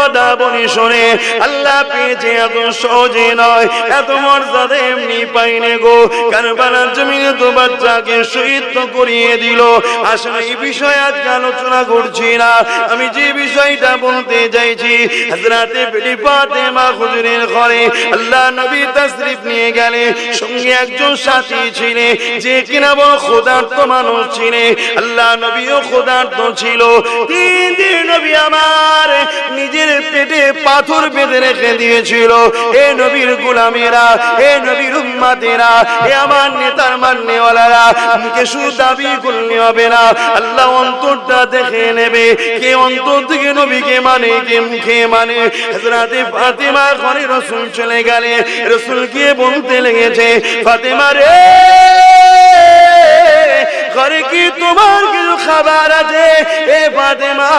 কথা বলি শোনে, আল্লাহ পেয়েছে এত সহজে নয়, এত মর্যাদা এমনি পাইনি গো। কারবালার জমিনে তো বাচ্চাকে শহীদ তো করিয়ে দিল। আসলে এই বিষয়ে আজকে আলোচনা করছি না, আমি যে বিষয়টা বলতে চাইছি, হযরতে বিবি ফাতেমা হুজুরের ঘরে আল্লাহ নবী তাশরিফ নিয়ে গেলে, সঙ্গে একজন সাথী ছিলেন যে কিনা বড় ক্ষুধার্ত মানুষ ছিলেন। আল্লাহ নবীও ক্ষুধার্ত ছিল। 3 দিন নবী আমার নিজের পেটে পাথর বেঁধে রেখে দিয়েছিল। এ নবীর গোলামেরা, এ নবীর উম্মতেরা, এ আমার নেতার মাননেওয়ালারা, মুখে শুধু দাবি করলে হবে না, আল্লাহ অন্তরটা দেখে নেবে কে অন্তর থেকে নবীকে মানে, কে মুখে মানে। হযরতে ফাতেমা ঘরে রাসূল চলে গেলে, রাসূল গিয়ে বলতে লেগেছে, ফাতেমা রে, ঘরে কি তোমার কিছু খাবার আছে? এ ফাতেমা,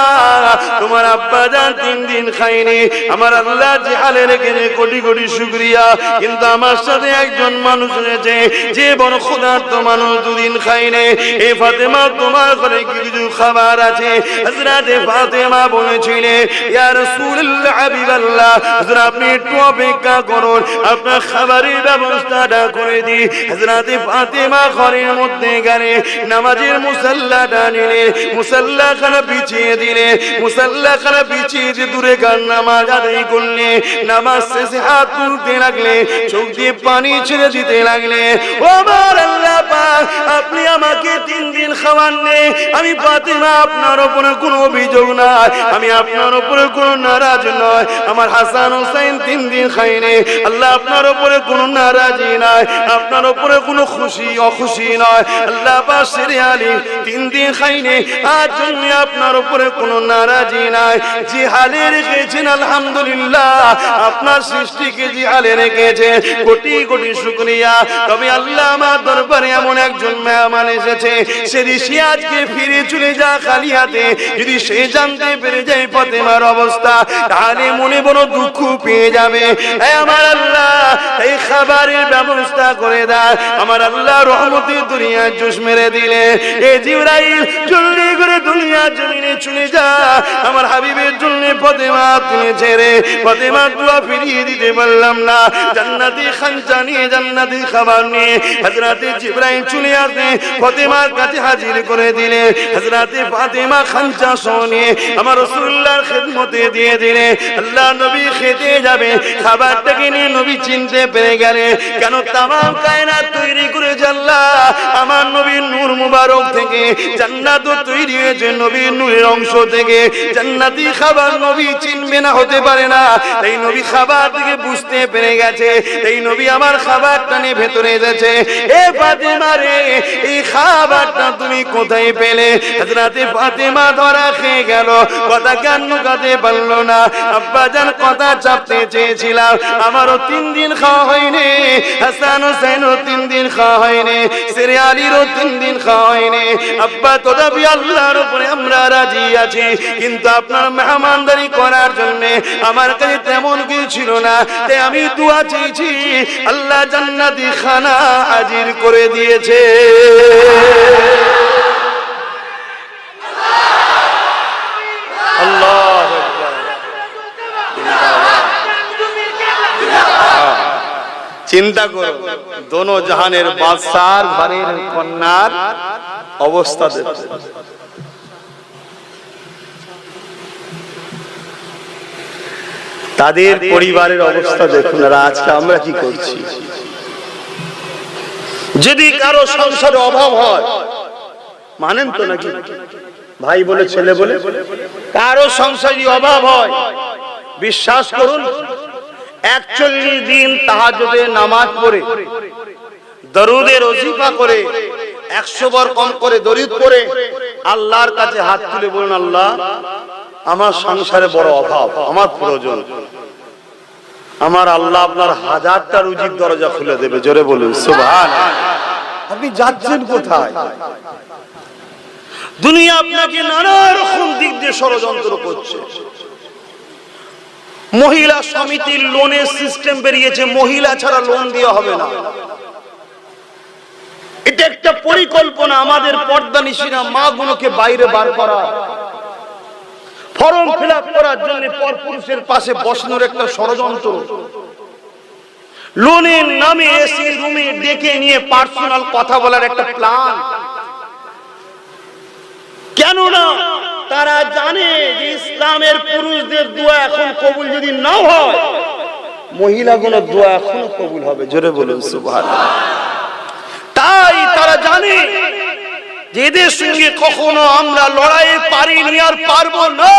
তোমার আব্বা জান 3 দিন খায়নি, আমার আল্লাহ যে হালে রেখেছে কোটি কোটি শুকরিয়া, কিন্তু আমার সাথে একজন মানুষ রয়েছে যে বড় ক্ষুধার্ত মানুষ, 2 দিন খায়নি। এ ফাতেমা, তোমার ঘরে কি কিছু খাবার আছে? হযরতে ফাতেমা বলেছিলেন, ইয়া রাসূলুল্লাহ, হাবিবাল্লাহ, হুজুর আপনি একটু অপেক্ষা করুন, আপনার খাবারের ব্যবস্থাটা করে দিই। হযরতে ফাতেমা ঘরের মধ্যে গেলে নামাজের মুসাল্লাটা নিলে, মুসাল্লাখানা বিছিয়ে দিলে, মুসাল্লাখানা বিছিয়ে যে দূরে গান নামাজ আদায় করলে, নামাজ শেষে হাত তুলতে লাগলে, চোখ দিয়ে পানি ছেড়ে দিতে লাগলে। ও আমার আল্লাহ পাক, আপনি আমাকে 3 দিন খাওয়াননি, আমি ফাতেমা আপনার উপরে কোনো অভিযোগ নাই, আমি আপনার উপরে কোনো নারাজ নয়, আমার হাসান হুসাইন 3 দিন খায়নি, আল্লাহ আপনার উপরে কোনো নারাজি নাই, আপনার উপরে কোনো খুশি অখুশি নয়, আল্লাহ পাক শেরে আলী 3 দিন খায়নি, আজ জন্য আপনার উপরে কোনো নারাজি নাই। যে হালে রেখেছেন আলহামদুলিল্লাহ, আপনার সৃষ্টিকে যে হালে রেখেছেন কোটি কোটি শুকরিয়া। তবে আল্লাহ আমার দরবারে এমন একজন মেহমান এসেছে, সে ঋষি আজকে ফিরে চলে যা খালি হাতে, যদি সে জানতে পেরে যায় ফাতেমার অবস্থা, তাহলে মনে বড় দুঃখ পেয়ে যাবে। আমার আল্লাহ এই খাবারের ব্যবস্থা করে দেয়। আমার আল্লাহ রহমতের দুনিয়ার জোশ মেরে দিলে, এ জিবরাইল জলদি করে দুনিয়ার জমিনে চলে যা, আমার হাবিবের জন্য ফাতেমা তুমি ছেড়ে, ফাতেমা দোয়া ফিরিয়ে দিতে পারলাম না। জান্নাতি খানচা নিয়ে, জান্নাতি খাবার নিয়ে হযরতে জিবরাইল চলে আসে, ফাতেমার কাছে হাজির করে দিলে। হযরতে ফাতেমা খানচা শুনে আমার রাসূলুল্লাহর খিদমতে দিয়ে দিলে। আল্লাহ নবী খেতে যাবে, খাবারটাকে নিয়ে নবী চিনতে পেরে গেলে, কেন তামাম কায়নাত তৈরি করে আল্লাহ আমার নবীর নূর মুবারক থেকে, জান্নাত তৈরি হয়েছে নবীর নূরের অংশ থেকে, জান্নাতি খাবার নবী চিনবে না, হতে পারে না। এই নবী খাবার থেকে বুঝতে পেরে গেছে, এই নবী আমার খাবারটা নিয়ে ভেতরে এসেছে। এ ফাতেমা রে, এই খাবারটা তুমি কোথায় পেলে? হযরতে ফাতেমা ধরা খেয়ে গেল, কথা কেন লুকাতে পারলো না। আব্বা জান কথা চাপতে চেয়েছিলাম, আমারও 3 দিন খাওয়া হয়নি, হাসান হুসাইনও 3 দিন খাওয়া হয়নি, শেরে আলীরও 3 দিন খাওয়া হয়নি। আব্বা তথাপি আল্লাহর উপরে আমরা রাজি আছি, কিন্তু আপনার মেহমানদারি করার জন্য আমার কাছে তেমন কিছু ছিল না, তাই আমি দোয়া চেয়েছি, আল্লাহ জান্নাতি খানা হাজির করে দিয়েছে। আল্লাহু আকবার। চিন্তা করো, দোনো জাহানের বাদশার ঘরের কন্যার অবস্থা দেখো। তাদের পরিবারের অবস্থা দেখুন, আর আজকে আমরা কি করছি। যদি কারো সংসারে অভাব হয়, মানেন তো নাকি ভাই বলে ছেলে বলে, কারো সংসারে অভাব হয়, বিশ্বাস করুন 41 দিন তাহাজ্জুদে নামাজ পড়ে, দরুদের ওজিফা করে, 100 বার কম করে দরুদ পড়ে আল্লাহর কাছে হাত তুলে বলুন, আল্লাহ আমার সংসারে বড় অভাব, আমার প্রয়োজন, আমার আল্লাহ আপনার 1000টা রুজির দরজা খুলে দেবে। জোরে বলুন সুবহানাল্লাহ। আপনি যাচ্ছেন কোথায়? দুনিয়া আপনাকে নানা রকম দিক দিয়ে ষড়যন্ত্র করছে। মহিলা সমিতির লোনের সিস্টেম বেরিয়েছে, মহিলা ছাড়া লোন দেওয়া হবে না। এটা একটা পরিকল্পনা, আমাদের পর্দানিশিনা মা গুলোকে বাইরে বার করা। ফর্ম ফিল আপ করার জন্য পরপুরুষের পাশে বসানোর একটা ষড়যন্ত্র, লোনের নামে এসি রুমে ডেকে নিয়ে পার্সোনাল কথা বলার একটা প্ল্যান। কেন না তারা জানে যে ইসলামের পুরুষদের দোয়া এখন কবুল যদি না হয়, মহিলাগুলোর দোয়া এখনো কবুল হবে। জোরে বলুন সুবহানাল্লাহ। তাই তারা জানে যে এদের সঙ্গে কখনো আমরা লড়াই পারিনি আর পারবো না।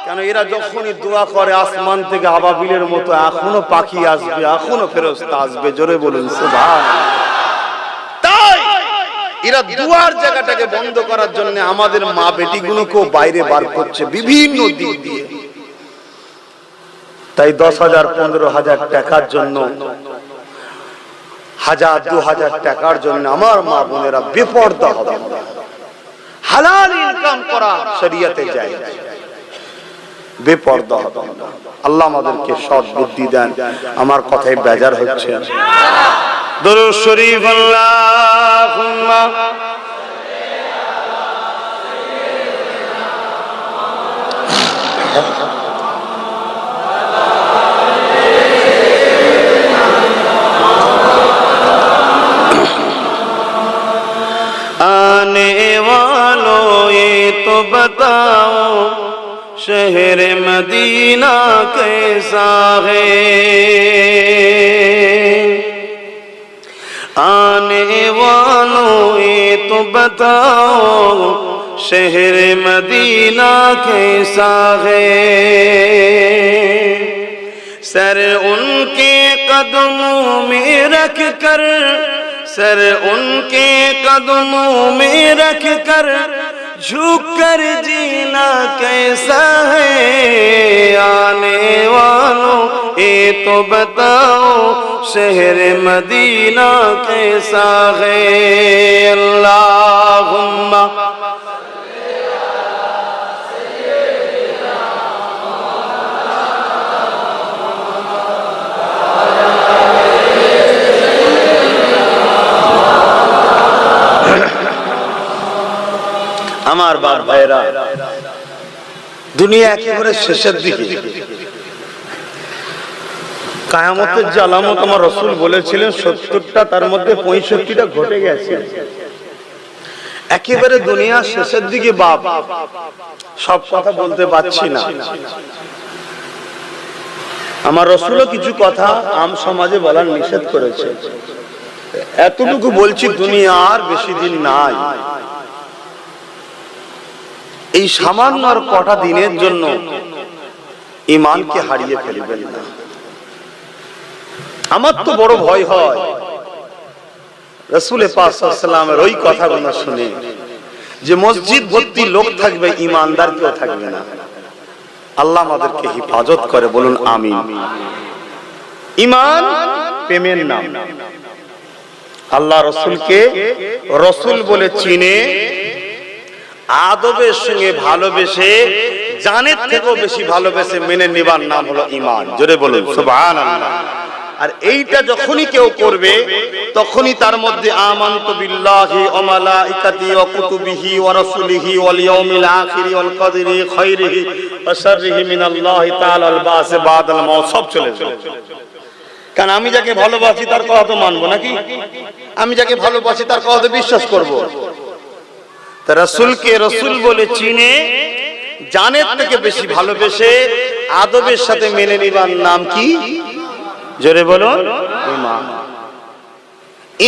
কেন এরা যখনই দোয়া করে আসমান থেকে আবাবিলের মতো এখনো পাখি আসবে, এখনো ফেরেশতা আসবে। জোরে বলুন সুবহানাল্লাহ। তাই এরা দুয়ার জায়গাটাকে বন্ধ করার জন্য আমাদের মা বেটিগুলোকেও বাইরে বার করছে বিভিন্ন দিক দিয়ে। তাই 10,000 15,000 টাকার জন্য, 1000 2000 টাকার জন্য আমার মা বোনেরা বেপরদা হবে। হালাল ইনকাম করা শরীয়তে জায়েজ, বেপরদা হবে। আল্লাহ আমাদেরকে সৎ বুদ্ধি দেন। আমার কথায় বেজার হচ্ছে? দরুদ শরীফ আল্লাহুম্মা आने वालों ये तो बताओ शहर मदीना कैसा है, आने वालों ये तो बताओ शहर मदीना कैसा है। सर उनके कदमों में रख कर, सर उनके कदमों में रख कर झुक कर जीना कैसा है। आने वालों ये तो बताओ शहर मदीना कैसा है। अल्लाहुम्मा আমার বাপ ভাইরা, দুনিয়া একেবারে শেষের দিকে। কিয়ামতের যে আলামত আমার রাসূল বলেছিলেন 70টা, তার মধ্যে 65টা ঘটে গেছে। একেবারে দুনিয়া শেষের দিকে বাপ, সব কথা বলতে পারছি না। আমার রাসূলও কিছু কথা আম সমাজে বলার নিষেধ করেছে। এতটুকু বলছি, দুনিয়া আর বেশি দিন নাই। এই সামান্য আর কটা দিনের জন্য ঈমানকে হারিয়ে ফেলবেন না। আমার তো বড় ভয় হয় রাসূল পাক সাল্লাল্লাহু আলাইহি ওয়াসাল্লামের ওই কথাগুলো শুনে, যে মসজিদ ভর্তি লোক থাকবে, ঈমানদার কেউ থাকবে না। আল্লাহ আমাদেরকে হেফাজত করে, বলুন আমিন। ঈমান প্রেমের নাম। আল্লাহ রাসূলকে রাসূল বলে চিনে, আদবের সঙ্গে ভালোবেসে, জানের থেকেও বেশি ভালোবেসে মেনে নেবার নাম হলো ঈমান। জোরে বলুন সুবহানাল্লাহ। আর এইটা যখনই কেউ করবে, তখনই তার মধ্যে আমানতু বিল্লাহি ওয়া মালাইকাতিহি ওয়া কুতুবিহি ওয়া রাসূলিহি ওয়াল ইয়াউমিল আখিরি ওয়াল কদরি খাইরিহি ওয়া শাররিহি মিনাল্লাহি তাআলা আল বাস বাদাল মাউত সব চলে যাবে। কারণ আমি যাকে ভালোবাসি তার কথা তো মানবো নাকি? আমি যাকে ভালোবাসি তার কথা তো বিশ্বাস করব। তা রাসূলকে রাসূল বলে চিনে, জানের থেকে বেশি ভালোবেসে, আদবের সাথে মেনে নিবার নাম কি? জোরে বলুন ঈমান।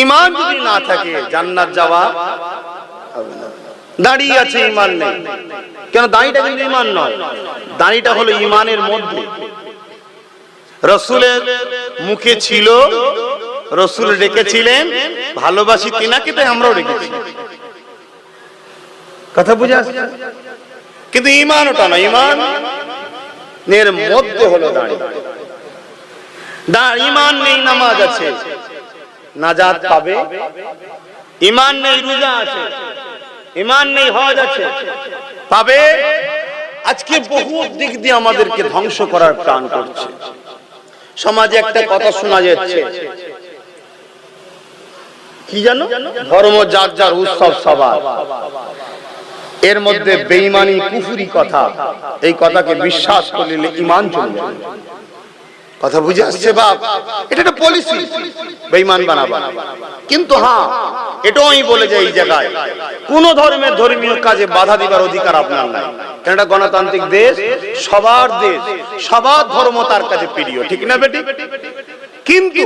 ঈমান যদি না থাকে জান্নাত যাওয়া হবে না। দাঁড়িয়ে আছে, ঈমান নেই। কেন? দাঁড়িটা কিন্তু ঈমান নয়, দাঁড়িটা হলো ঈমানের মধ্যে। রাসূলের মুখে ছিল, রাসূল রেখেছিলেন ভালোবাসি তিনাকে, তাই আমরাও রেখেছি। কথা বুঝা? কিন্তু ঈমান ওটা না, ঈমান এর মধ্যে হলো দাঁড়িয়ে। ঈমান নেই নামাজ আছে, নাজাত পাবে। ঈমান নেই রোজা আছে, ঈমান নেই হজ আছে, পাবে। আজকে বহু দিক দিয়ে আমাদেরকে ধ্বংস করার প্ল্যান করছে। সমাজে একটা কথা শোনা যাচ্ছে, কি জানো? ধর্ম যার যার, উৎসব সবার। এর মধ্যে বেঈমানি কুফরি কথা, এই কথাকে বিশ্বাস করলে ঈমান চলে যাবে। কথা বুঝে আসছে বাপ? এটা একটা পলিসি, বেঈমান বানাবা। কিন্তু হ্যাঁ, এটাও আমি বলে যাই, এই জায়গায় কোন ধর্মের ধর্মীয় কাজে বাধা দিবার অধিকার আপনার নাই, কারণ এটা গণতান্ত্রিক দেশ, সবার দেশ, সবার ধর্ম তার কাছে প্রিয়, ঠিক না বেটি? কিন্তু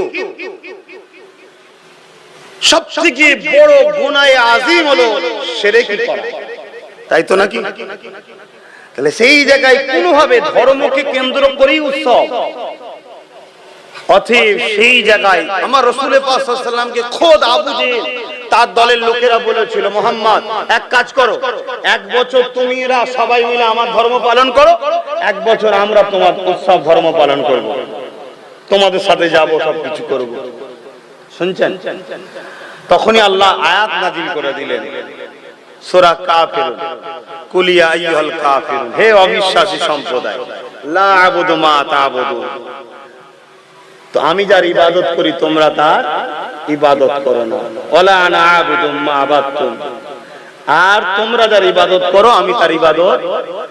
সবথেকে বড় গুনাহ আযীম হলো শিরক করা, তাই তো নাকি? তাহলে সেই জায়গায় কোনোভাবে ধর্মকে কেন্দ্র করেই উৎসব, অতএব সেই জায়গায় আমার রাসূল পাক সাল্লাল্লাহু আলাইহি ওয়াসাল্লামকে খোদ আবু জেহেল তার দলের লোকেরা বলেছিল, মোহাম্মদ এক কাজ করো, এক বছর তুমিরা সবাই মিলে আমার ধর্ম পালন করো, এক বছর আমরা তোমার উৎসব ধর্ম পালন করব, তোমাদের সাথে যাব, সবকিছু করব। শুনছেন? তখনই আল্লাহ আয়াত নাযিল করে দিলেন, সূরা কাফিরুন, কুল ইয়া আইয়ুহাল কাফিরুন, হে অবিশ্বাসী সম্প্রদায়, লা আবুদু মা তা'বুদুন, তো আমি যার ইবাদত করি তোমরা তার ইবাদত করো না, ওয়ালা আনা আবুদু মা আবাদতুম, আর তোমরা যার ইবাদত করো আমি তার ইবাদত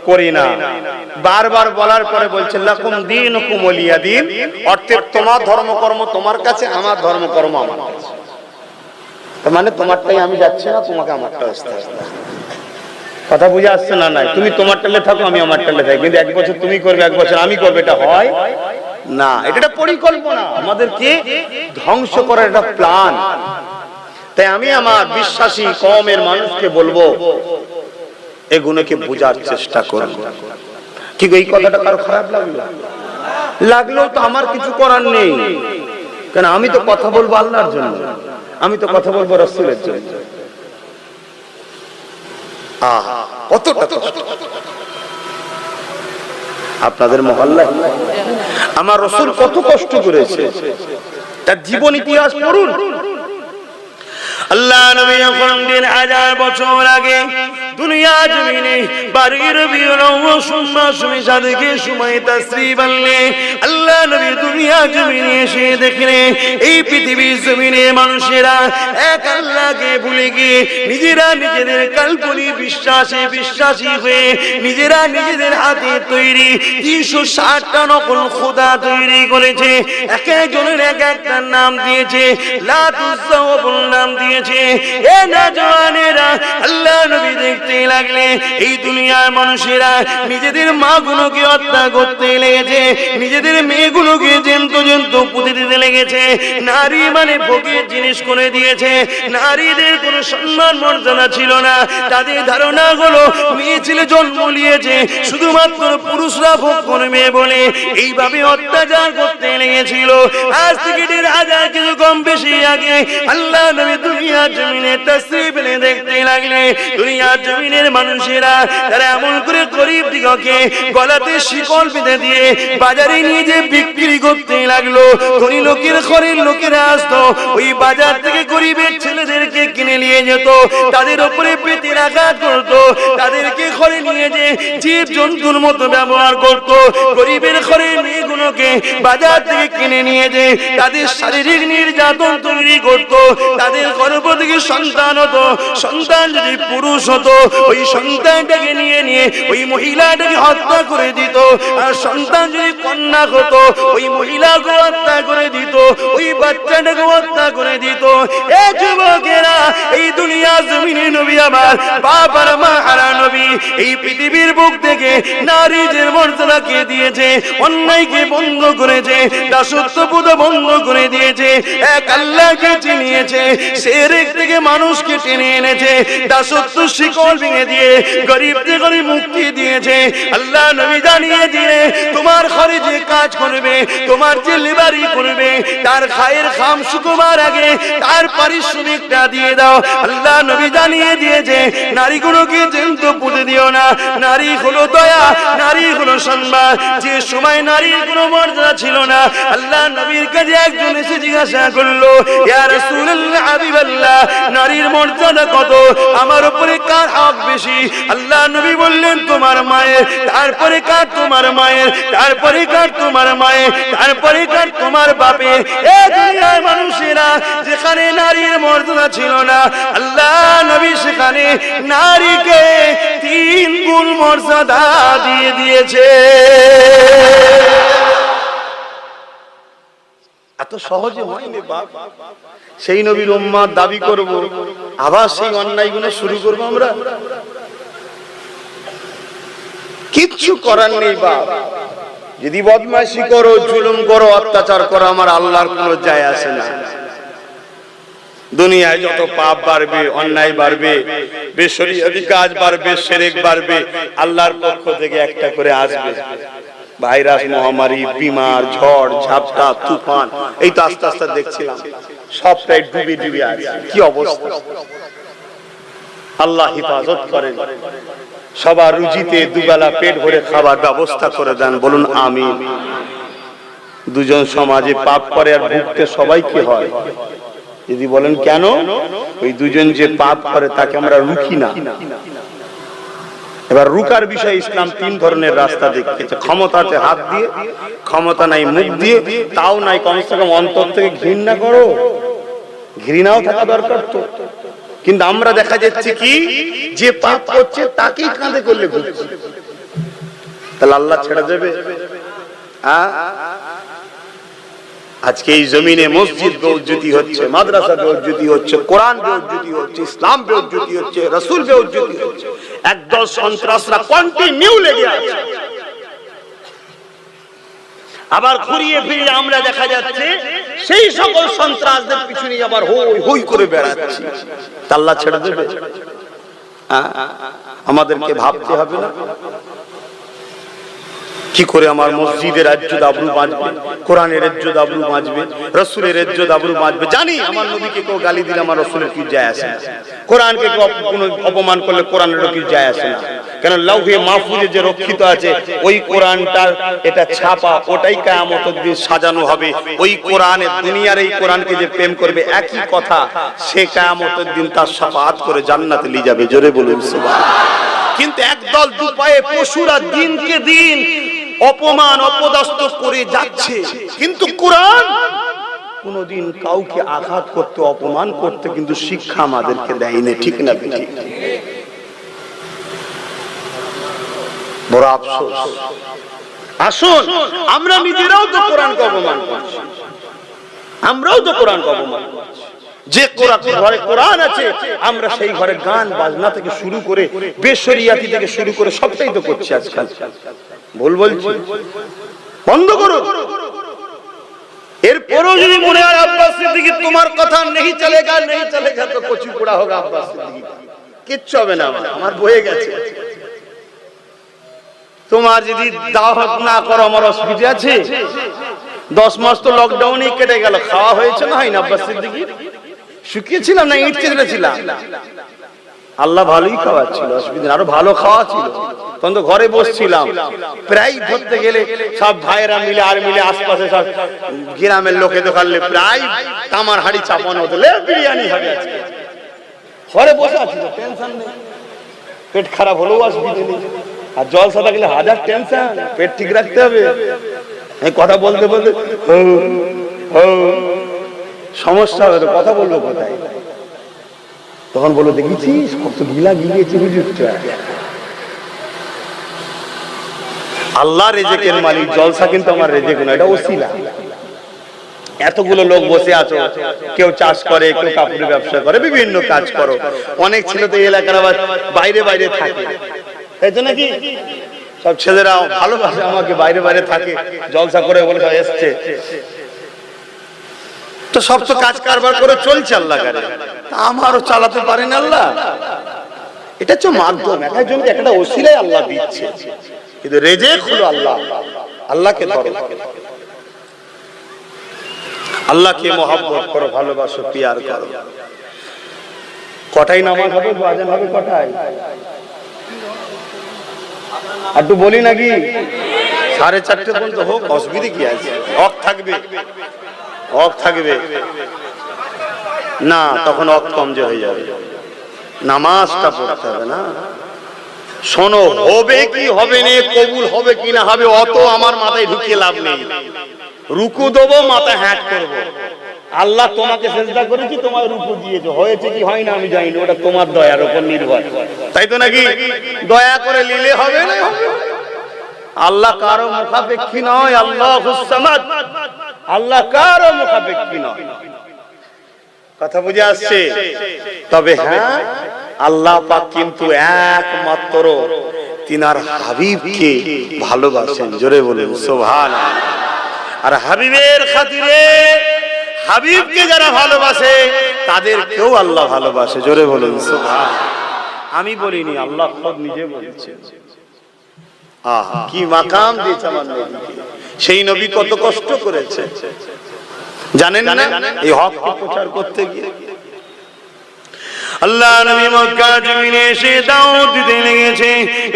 করি না। বারবার বলার পরে বলছেন লাকুম দীনুকুম ওয়ালিয়া দীন, অর্থাৎ তোমার ধর্মকর্ম তোমার কাছে, আমার ধর্মকর্ম আমার কাছে। তার মানে তোমারটাই আমি যাচ্ছি না, তোমাকে আমারটা আসতে আসতে। কথা বুঝে আসছে না? নাই, তুমি তোমার টালে থাকো, আমি আমার টালে থাকি, কিন্তু এক বছর তুমি করবে, এক বছর আমি করবে, এটা হয় না। এটা একটা পরিকল্পনা, আমাদেরকে ধ্বংস করার একটা প্ল্যান। তাই আমি আমার বিশ্বাসী কওমের মানুষকে বলবো, এগুলোকে বোঝার চেষ্টা করুন। কি এই কথাটা কারো খারাপ লাগলেও তো আমার কিছু করার নেই, কারণ আমি তো কথা বলবো আল্লাহর জন্য, আমি তো কথা বলবো রাসূলের জন্য। কতটা কষ্ট আপনাদের মহল্লায়, আমার রাসূল কত কষ্ট করেছে, তার জীবন ইতিহাস পড়ুন। আল্লাহ নবী যখন 1000 বছর আগে দুনিয়া জমিনে বারো রবিউল আউয়াল সুমাসুমি সাদিকে সময় তাশরীফ আনলে, আল্লাহ নবী দুনিয়া জমিনে এসে দেখলেন এই পৃথিবীর জমিনে মানুষেরা এক আল্লাহকে ভুলে গিয়ে নিজেরা নিজেদের কাল্পনিক বিশ্বাসে বিশ্বাসী হয়ে নিজেরা নিজেদের হাতে তৈরি 360টা নকল খোদা তৈরি করেছে। এক একজনের এক একটা নাম দিয়েছে, লাত উজ্জা নাম দিয়েছে। এ নওজওয়ানেরা, আল্লাহ নবী দেখতে লাগলে এই দুনিয়ার মানুষেরা নিজেদের মাগুলোকে হত্যা করতে লেগেছে, নিজেদের মেয়েগুলোকে জ্যান্ত জ্যান্ত পুঁতে দিতে লেগেছে। নারী মানে ভোগের জিনিস করে দিয়েছে, নারীদের কোনো সম্মান মর্যাদা ছিল না। তাদের ধারণা হলো মেয়ে ছেলে জন্ম নিয়েছে শুধুমাত্র পুরুষরা ভোগ করবে বলে, এইভাবে অত্যাচার করতে লেগেছিল। আজ থেকে 1000 কিছু কম বেশি আগে আল্লাহ নবী দুনিয়ার জমিনে তাশরীফ এনে দেখতে লাগলে দুনিয়ার জমিনের মানুষেরা তারা এমন করে গরিব দিগকে গলাতে শিকল বেঁধে দিয়ে বাজারে নিয়ে যে বিক্রি করতে লাগলো। ধনী লোকের ঘরের লোকেরা আসতো, ওই বাজার থেকে গরিবের ছেলেদেরকে কিনে নিয়ে যেত, তাদের উপরে পেটের আঘাত করতো, তাদেরকে ঘরে নিয়ে যে জীব জন্তুর মতো ব্যবহার করত। গরিবের ঘরের মেয়েগুলোকে বাজার থেকে কিনে নিয়ে যে তাদের শারীরিক নির্যাতন তৈরি করত। তাদের গর্ভ থেকে সন্তান হতো, সন্তান যদি পুরুষ হতো ওই সন্তানটাকে নিয়ে নিয়ে ওই মহিলাটাকে হত্যা করে দিত, আর সন্তান যদি কন্যা হতো ওই মহিলাকে হত্যা করে দিত, ওই বাচ্চাটাকে হত্যা করে দিত। এ যুবকেরা, এই দুনিয়া জমিনে নবী আমার বাবার মা হারা নবী এই পৃথিবীর বুক থেকে নারীদের মর্যাদাকে দিয়েছে, অন্যায়কে বন্ধ করেছে, দাসত্ববোধ বন্ধ করে দিয়েছে, এক আল্লাহকে চিনিয়েছে, শিরক থেকে মানুষকে টেনে এনেছে, দাসত্ব শিকল ভেঙে দিয়ে গরিবদের ঘরে মুক্তি দিয়েছে। আল্লাহ নবী জানিয়ে দিয়ে তোমার ঘরে যে কাজ করবে, তোমার যে লেবারি করবে, তার খায়ের খাম শুকোবার আগে তার পারিশ্রমিকটা দিয়ে দাও। আল্লাহ নবী জানিয়ে দিয়েছে নারীগুলোকে জ্যান্ত পুঁতে দিও না, নারী হলো দয়া, নারী হলো সম্মান। যে সময় নারীর কোনো মর্যাদা ছিল না, আল্লাহ নবীর কাছে একজন এসে জিজ্ঞাসা করলো, ইয়া রাসূলুল্লাহ হাবিবাল্লাহ, নারীর মর্যাদা কত, আমার উপরে কার হক বেশি? আল্লাহ নবী বললেন বললেন তোমার মায়ের, তারপরে কার তোমার মায়ের, তারপরে কার তোমার মায়ের, তারপরে কার তোমার বাপের। এ দুনিয়ার মানুষেরা যেখানে নারীর মর্যাদা ছিল না, আল্লাহ নবী সেখানে নারীকে 3 গুণ মর্যাদা দিয়ে দিয়েছে। এত সহজে হয়নি বাপ। সেই নবীর উম্মত দাবি করব, আবার সেই অন্যায়গুলো শুরু করবো আমরা? কিচ্ছু করার নেই বাপ। যদি বদমাইশি করো, জুলুম করো, অত্যাচার করো, আমার আল্লাহর কোনো যায় আসে না। দুনিয়ায় যত পাপ বাড়বে, অন্যায় বাড়বে, বেশরিয়াতি কাজ বাড়বে, শিরক বাড়বে, আল্লাহর পক্ষ থেকে একটা করে আসবে ভাইরাস, মহামারী, বিমার, ঝড় ঝাপটা, তুফান। এই তো আস্তে আস্তে দেখছিলাম সবটাই ডুবে ডুবে আছে। কি অবস্থা! আল্লাহ হিফাজত করেন, সবার রুজিতে দুবেলা পেট ভরে খাবার ব্যবস্থা করে দেন, বলুন আমিন। দুজন সমাজে পাপ করে আর ভুগতে সবাইকে হয়। যদি বলেন কেন? ওই দুজন যে পাপ করে তাকে আমরা রুখি না। এবার রুকার বিষয় ইসলাম 3 ধরনের রাস্তা দেখিয়েছে। ক্ষমতা আছে হাত দিয়ে, ক্ষমতা নাই মুখ দিয়ে, তাও নাই কমসে কম অন্তর থেকে ঘৃণা করো। ঘৃণাও থাকা দরকার তো। কিন্তু আমরা দেখা যাচ্ছে কি, যে পাপ করছে তাকেই কাঁধে করলে ঘুরছে। তাহলে আল্লাহ ছেড়ে দেবে? আজকে এই জমিনে মসজিদ বেউজ্জতি হচ্ছে, মাদ্রাসা বেউজ্জতি হচ্ছে, কোরআন বেউজ্জতি হচ্ছে, ইসলাম বেউজ্জতি হচ্ছে, রাসূল বেউজ্জতি হচ্ছে। একদল সন্ত্রাসরা কন্টিনিউ লেগে আছে। আবার ঘুরিয়ে ফিরিয়ে আমরা দেখা যাচ্ছে সেই সকল সন্ত্রাসদের পিছনে আবার হই হই করে বেড়াচ্ছে। আল্লাহ ছেড়ে দেবে? আমাদেরকে ভাবতে হবে না কি করে আমার মসজিদের ইজ্জত আবরু বাঁচবে, কোরআনের ইজ্জত আবরু বাঁচবে, রাসূলের ইজ্জত আবরু বাঁচবে। জানি আমার নবীকে কেউ গালি দিলে আমার রাসূলের কি যায় আসে না, কোরআনকে কেউ অপমান করলে কোরআনের কি যায় আসে না। কেন লাউহে মাহফুজে যে রক্ষিত আছে ওই কোরআনটার এটা ছাপা, ওটাই কিয়ামতের দিন সাজানো হবে। ওই কোরআনে, দুনিয়ার এই কোরআনকে যে প্রেম করবে একই কথা, সে কিয়ামতের দিন তার শাফাআত করে জান্নাতে নিয়ে যাবে। জোরে বলুন সুবহানাল্লাহ। কিন্তু একদল দুপায়ে পশুরা দিনকে দিন অপমান অপদস্থ করে যাচ্ছে, কিন্তু কোরআন কোনদিন কাউকে আঘাত করতে, অপমান করতে কিন্তু শিক্ষা আমাদেরকে দেয়নি। ঠিক না? ঠিক। বড় আফসোস। আসুন, আমরা নিজেরাও তো কোরআনকে অপমান করছি, আমরাও তো কোরআনকে অপমান করছি। যে ঘরে কোরআন আছে আমরা সেই ঘরে গান বাজনা থেকে শুরু করে বেশরিয়াতি থেকে শুরু করে সবটাই তো করছি আজকাল। ভুল বলছি? বন্ধ করো। এরপরও যদি মনে হয় আব্বাস সিদ্দিকী তোমার কথা নেই চলেগা, নেই চলেগা, তো কচু পোড়া হোক আব্বাস সিদ্দিকী, কিচ্ছু হবে না। আমার বয়ে গেছে। তোমার যদি দাওয়াত না করো আমার অসুবিধা আছে? 10 মাস তো লকডাউনেই কেটে গেল, খাওয়া হয়েছে না হয়নি আব্বাস সিদ্দিকী? শুকিয়েছিলাম না ইট চেঁচড়েছিলাম? আল্লাহ ভালোই খাওয়াচ্ছিল, অসুবিধা, আরো ভালো খাওয়া ছিল। তখন তো ঘরে বসছিলাম, প্রায় ধরতে গেলে সব ভাইয়েরা মিলে আর মিলে আশপাশে সব গ্রামের লোকে দোকানলে প্রায় তামার হাড়ি চাপানো হতো, বিরিয়ানি হবে আজকে। ঘরে বসে আছি, টেনশন নেই, পেট খারাপ হলেও অসুবিধা নেই। আর জলসা থাকলে হাজার টেনশন, পেট ঠিক রাখতে হবে। এই কথা বলতে বলতে সমস্যা হবে, তো কথা বলবো কোথায়? তখন বলো, দেখেছিস কত গিলা গিলিয়েছে হুজুরটা। আল্লাহ রেজেকের মালিক, জলসা কিন্তু আমার রেজেক না, এটা ওসিলা। এতগুলো লোক বসে আছো, কেউ চাষ করে, কেউ কাপড়ের ব্যবসা করে, বিভিন্ন কাজ করো। অনেক ছেলে তো এই এলাকার আবার বাইরে বাইরে থাকে, তাই তো নাকি? সব ছেলেরা ভালোবাসে আমাকে, বাইরে বাইরে থাকে, জলসা করে বলে এসছে। তো সব তো কাজ কারবার করে চলছে আল্লাহ কারে, আমারও চালাতে পারেন আল্লাহ। এটা হচ্ছে মাধ্যম, একজনকে একটা ওসিলায় আল্লাহ দিচ্ছে, কিন্তু রেজেক হলো আল্লাহ। আল্লাহকে ধরো, আল্লাহকে মহব্বত করো, ভালোবাসো, পিয়ার করো। কটাই নামাজ হবে, আজান হবে কটাই? একটু বলি নাকি? 4:30 পর্যন্ত হোক, অসুবিধা কি আছে? হক থাকবে, হক থাকবে না, তখন হক কমজোর হয়ে যাবে। নামাজটা পড়তে হবে না, শোনো, হবে কি হবে না, কবুল হবে কি না হবে, অত আমার মাথায় ঢুকিয়ে লাভ নেই। রুকু দেবো, মাথা হ্যাট করবো। আল্লাহ তোমাকে সেজদা করেছি, তোমার রুকু দিয়েছে, হয়েছে কি হয় না আমি জানি না, ওটা তোমার দয়ার উপর নির্ভর, তাই তো নাকি? দয়া করে নিলে হবে না। আল্লাহ কারো মুখাপেক্ষী নয়, আল্লাহুস সামাদ, আল্লাহ কারো মুখাপেক্ষী নয়। কথা বুঝে আসছে? তবে হ্যাঁ, আল্লাহ পাক কিন্তু একমাত্র তিনার হাবিবকে ভালোবাসেন। জোরে বলুন সুবহানাল্লাহ। আর হাবিবের খাতিরে, হাবিবকে যারা ভালোবাসে তাদেরকেও আল্লাহ ভালোবাসে। জোরে বলুন সুবহানাল্লাহ। আমি বলিনি, আল্লাহ খোদ নিজে বলেছেন। আহা, কি মাকাম দিয়েছে আমার নবীকে। সেই নবী কত কষ্ট করেছে জানেন না এই হককে প্রচার করতে গিয়ে। আল্লাহ নবী মক্কা জমিনে এসে দাওয়াত দিতে লেগেছে,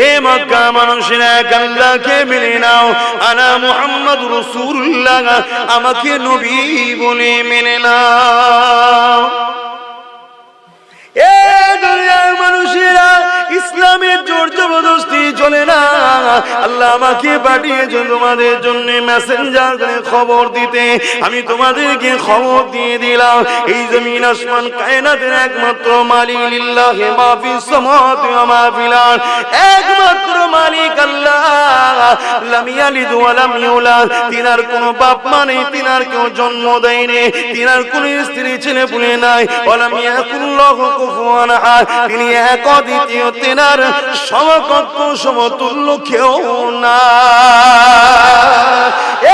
এ মক্কা মানুষেরা এক আল্লাহকে মেনে নাও, আনা মুহাম্মাদুর রাসূলুল্লাহ, আমাকে নবী বলে মেনে নাও। এ দুনিয়ার মানুষেরা, ইসলামের জোর জবরদস্তি চলে না। আল্লাহ আমাকে পাঠিয়েছেন তোমাদের জন্য মেসেঞ্জার করে খবর দিতে। আমি তোমাদেরকে খবর দিয়ে দিলাম, এই জমিন আসমান কায়নাতের একমাত্র মালিক লিল্লাহি মা ফিস সামাওয়াতি ওয়া মা ফিল আরদ, একমাত্র মালিক আল্লাহ। লাম ইয়ালিদ ওয়া লাম ইউলাদ, তিনার কোনো বাপ মা নেই, তিনার কেউ জন্ম দেয়নি, তিনার কোনো স্ত্রী ছেলে পুলে নাই। ওয়া লাম ইয়াকুল্লাহু কুফুয়ান আহাদ, তিনি এক অদ্বিতীয়, তিনার সমকক্ষ সমতুল্য কেউ না।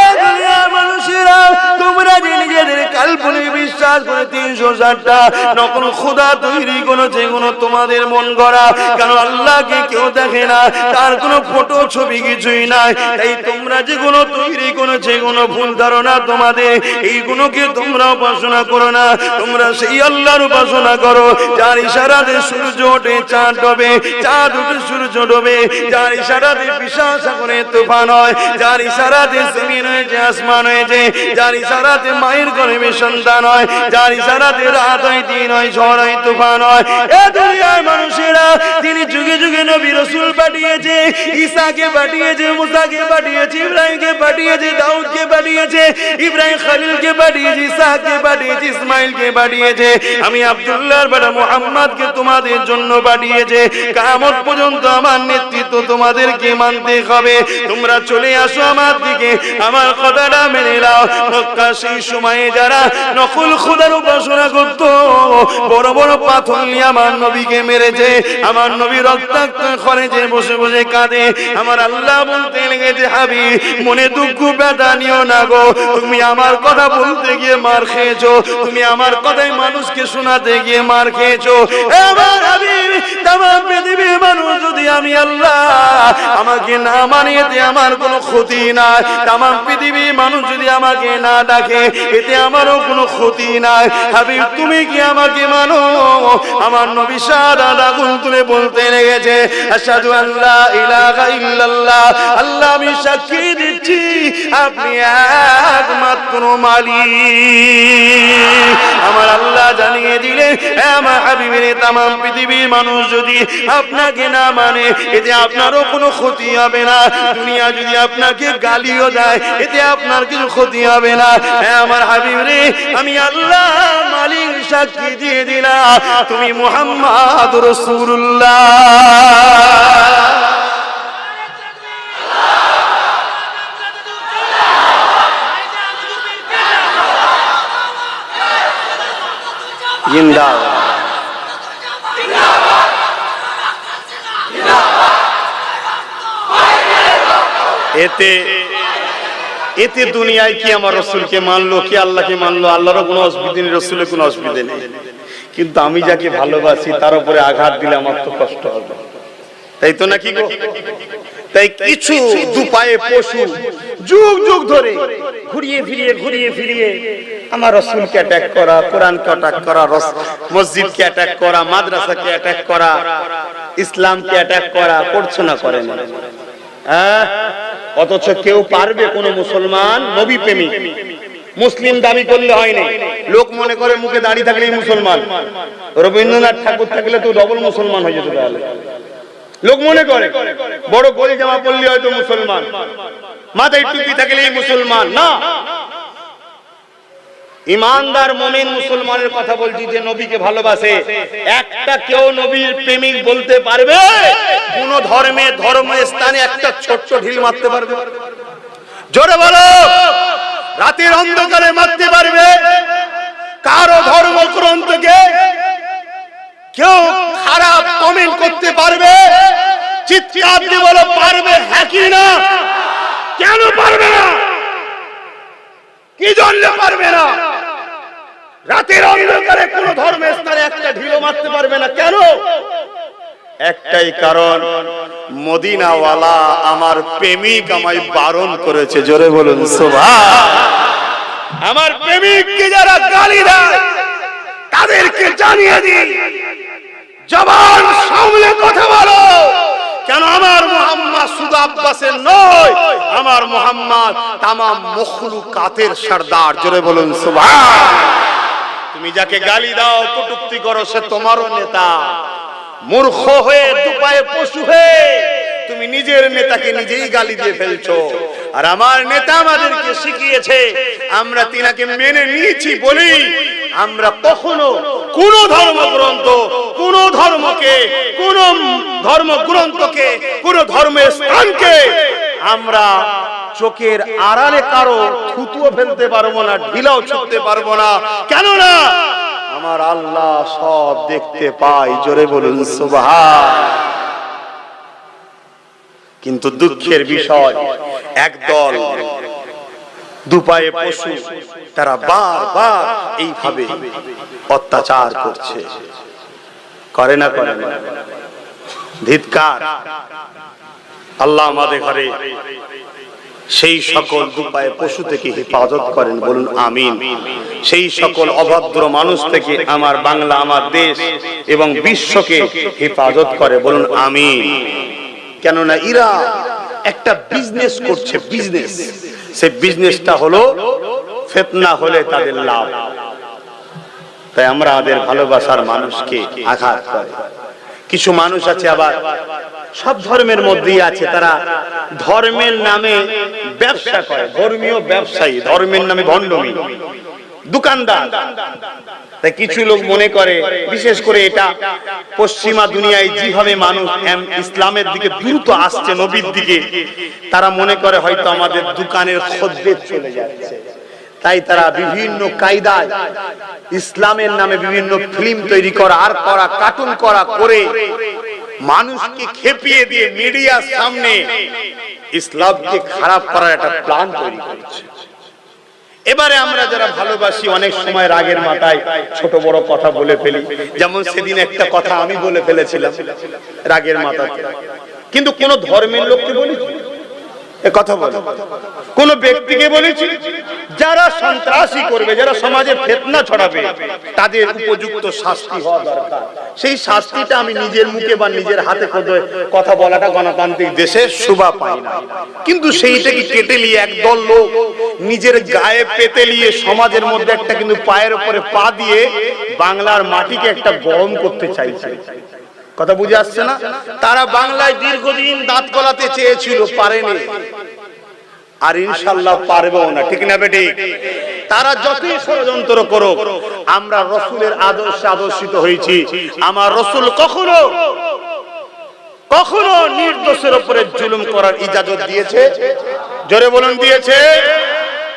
এ দুনিয়ার মানুষেরা, তোমরা যে নিজেদের কাল্পনিক বিশ্বাস করে 360টা নকল খোদা তৈরি করেছে, যেগুলো তোমাদের মন গড়া। কেন আল্লাহকে কেউ দেখে না, তার কোনো ফটো ছবি কিছুই নাই, তাই তোমরা যেগুলো তৈরি করেছে এগুলো ভুল ধারণা তোমাদের। এইগুলোকে তোমরা উপাসনা করো না, তোমরা সেই আল্লাহর উপাসনা করো যার ইশারাতে সূর্য ওঠে, চাঁদ ডোবে, চাঁদ উঠে সূর্য ডোবে, যার ইশারাতে বিশাল সাগরে তুফান হয়, যার ইশারাতে জমিন হয়েছে, আসমান হয়েছে, যার ইশারাতে মায়ের গর্ভে সন্তান হয়, যার ইশারাতে রাত হয়, দিন হয়, ঝড় হয়, তুফান হয়। এ দুনিয়ার মানুষেরা, তিনি যুগে যুগে নবী রাসূল পাঠিয়েছে, ঈসাকে পাঠিয়েছে, মুসাকে পাঠিয়েছে, ইব্রাহিমকে পাঠিয়েছে, দাউদকে পাঠিয়েছে, ইব্রাহিম খলিলকে পাঠিয়েছে, ইসাকে পাঠিয়েছে, ইসমাইলকে পাঠিয়েছে। আমি আব্দুল্লাহর বেটা মুহাম্মদকে তোমাদের জন্য পাঠিয়েছে। কিয়ামত পর্যন্ত আমার নেতৃত্ব তোমাদেরকে মানতে হবে। তোমরা চলে আসো আমার দিকে, আমার কথাটা মেনে নাও। মক্কা সেই সময়ে যারা নকল খোদার উপাসনা করত, বড় বড় পাথর নিয়ে আমার নবীকে মেরেছে। আমার নবী রক্তাক্ত খরেজে বসে বসে কাঁদে। আমার আল্লাহ বলতে লেগেছে, হাবিব মনে দুঃখ ব্যথা নিও না গো, তুমি আমার কথা বলতে গিয়ে মার খেয়েছো, তুমি আমার কথাই মানুষকে শোনাতে গিয়ে মার খেয়েছো। আমার হাবিব, তামাম পৃথিবীর মানুষ যদি আমি আল্লাহ আমাকে না মানে, এতে আমার কোনো ক্ষতি নাই। তামাম পৃথিবীর মানুষ যদি আমাকে না ডাকে, এতে আমারও কোনো ক্ষতি নাই। হাবিব তুমি কি আমাকে মানো? আমার নবী সাদা আগুন তুলে বলতে লেগেছে, আশহাদু আল্লা ইলাহা ইল্লাল্লাহ, আল্লাহ আমি সাক্ষী দিচ্ছি আপনি একমাত্র মালিক। আমার আল্লাহ জানিয়ে দিলেন, আমার হাবিবের তামাম পৃথিবীর মানুষ যদি আপনাকে না মানে, এতে আপনারও কোনো ক্ষতি হবে না। দুনিয়া যদি আপনাকে গালিও দেয়, এতে আপনার কিছু ক্ষতি হবে না। আমার হাবিব রে, আমি আল্লাহ মালিক সাক্ষী দিয়ে দিলাম তুমি মুহাম্মদ রাসূলুল্লাহ। জিন্দাবাদ। এতে এতে দুনিয়ায় কি আমার রাসূলকে মানলো, কি আল্লাহকে মানলো, আল্লাহরও কোনো অসুবিধা নেই, রাসূলের কোনো অসুবিধা নেই। কিন্তু আমি যাকে ভালোবাসি তার উপরে আঘাত দিলে আমার তো কষ্ট হবে, তাই তো নাকি গো? তাই কিছু দুপায়ে পশু যুগ যুগ ধরে ঘুরিয়ে ফিরিয়ে আমার রাসূলকে অ্যাটাক করা, কোরআনকে অ্যাটাক করা, মসজিদকে অ্যাটাক করা, মাদ্রাসাকে অ্যাটাক করা, ইসলামকে অ্যাটাক করা, করছে না করে না? হ্যাঁ, অথচ কেউ পারবে কোন মুসলমান নবী প্রেমিক মুসলিম দাবি করলে হয় না। লোক মনে করে মুখে দাড়ি থাকলেই মুসলমান। রবীন্দ্রনাথ ঠাকুর থাকলে তো ডবল মুসলমান হয়ে যেত। তাহলে লোক মনে করে বড় গলি জামা পরলে হয়তো মুসলমান, মাথায় টুপি থাকলে মুসলমান না। ইমানদার মুমিন মুসলমানের কথা বলছি, যে নবীকে ভালোবাসে। একটা কেউ নবীর প্রেমিক বলতে পারবে? কোন ধর্মস্থানে একটা ছোট্ট ঢিল মারতে পারবে? জোরে বলো। রাতের অন্ধকারে মারতে পারবে? কারো ধর্মগ্রন্থকে কেউ খারাপ কমেন্ট করতে পারবে? চিৎকার দিয়ে বলো পারবে, হ্যাঁ কি না? কেন পারবে না? কি জন্য পারবে না? রাতের অন্ধকারে কোন ধর্মের স্থানে একটা ঢিলো মারতে পারবে না, কেন? একটাই কারণ, মদিনাওয়ালা আমার প্রেমিক আমায় বারণ করেছে। জোরে বলুন সুবহান। আমার প্রেমিককে যারা গালি দেয় তাদেরকে জানিয়ে দিই, জবান সামলে কথা বলো। কেন? আমার মুহাম্মদ শুধু আব্বাসের নয়, আমার মুহাম্মদ তামাম মখলুকাতের সরদার। জোরে বলুন সুবহান। তুমি যাকে গালি দাও, কটূক্তি করো, সে তোমারও নেতা। মূর্খ হয়ে, দুপায়ে পশু হয়ে তুমি নিজের নেতাকে নিজেই গালি দিয়ে ফেলছো। আর আমার নেতা আমাদেরকে শিখিয়েছে, আমরা তিনাকে মেনে নিয়েছি বলি আমরা কখনো কোন ধর্মগ্রন্থ, কোন ধর্মকে, কোন ধর্মগ্রন্থকে, কোন ধর্মের স্থানকে আমরা চোখের আড়ালে কারো থুতুও ফেলতে পারবো না, ঢিলাও ছুটতে পারবো না। কেননা আমার আল্লাহ সব দেখতে পায়। জোরে বলুন সুবহান। কিন্তু দুঃখের বিষয়, একদল দুপায়ে পশু তারা বারবার এইভাবে অত্যাচার করছে। করে না? করে না? ধিক্কার। আল্লাহ আমাদের ঘরে সেই সকল দুপায়ে পশু থেকে হেফাজত করেন, বলুন আমিন। সেই সকল অভদ্র মানুষ থেকে আমার বাংলা, আমার দেশ এবং বিশ্বকে হেফাজত করে, বলুন আমিন। কেননা এরা একটা বিজনেস করছে, বিজনেস। সেই বিজনেসটা হলো ফিতনা হলে তাদের লাভ। তাই আমরা আমাদের ভালোবাসার মানুষকে আঘাত করে। কিছু মানুষ আছে আবার সব ধর্মের মধ্যেই আছে, তারা ধর্মের নামে ব্যবসা করে, ধর্মীয় ব্যবসায়ী, ধর্মের নামে ভণ্ডমি, দোকানদার। তাই কিছু লোক মনে করে, বিশেষ করে এটা পশ্চিমা দুনিয়ায় যেভাবে মানুষ ইসলামের দিকে দ্রুত আসছে, নবীর দিকে, তারা মনে করে হয়তো আমাদের দোকানের খদ্দের চলে যাচ্ছে। তাই তারা বিভিন্ন কায়দায় ইসলামের নামে বিভিন্ন ফিল্ম তৈরি করা, আর করা, কার্টুন করা করে মানুষকে খেপিয়ে দিয়ে মিডিয়ার সামনে ইসলামকে খারাপ করার একটা প্ল্যান তৈরি করছে। এবারে আমরা যারা ভালোবাসি অনেক সময় রাগের মাথায় ছোট বড় কথা বলে ফেলি। যেমন সেদিন একটা কথা আমি বলে ফেলেছিলাম রাগের মাথায়, কিন্তু কোন ধর্মের লোককে বলেছি কথা বলে, কোন ব্যক্তিকে বলেছি? যারা সন্ত্রাসী করবে, যারা সমাজে ফিতনা ছড়াবে, তাদের উপযুক্ত শাস্তি হওয়া দরকার। সেই শাস্তিটা আমি নিজের মুখে বা নিজের হাতে কথা বলাটা গণতান্ত্রিক দেশে শোভা পাই না। কিন্তু সেইটাকে কেটে নিয়ে একদল লোক নিজের গায়ে পেতে নিয়ে সমাজের মধ্যে একটা কিন্তু পায়ের উপরে পা দিয়ে বাংলার মাটিকে একটা গরম করতে চাইছে। কথা বুঝে আসছে না? তারা বাংলায় দীর্ঘদিন দাঁত গলাতে চেয়েছিল, পারেনি, আর ইনশাআল্লাহ পারবেও না। ঠিক না বেটি? তারা যতই ষড়যন্ত্র করুক, আমরা রাসূলের আদর্শে আদর্শিত হয়েছি। আমার রাসূল কখনো কখনো নির্দোষের উপরে জুলুম করার ইজাজত দিয়েছে? জোরে বলুন, দিয়েছে?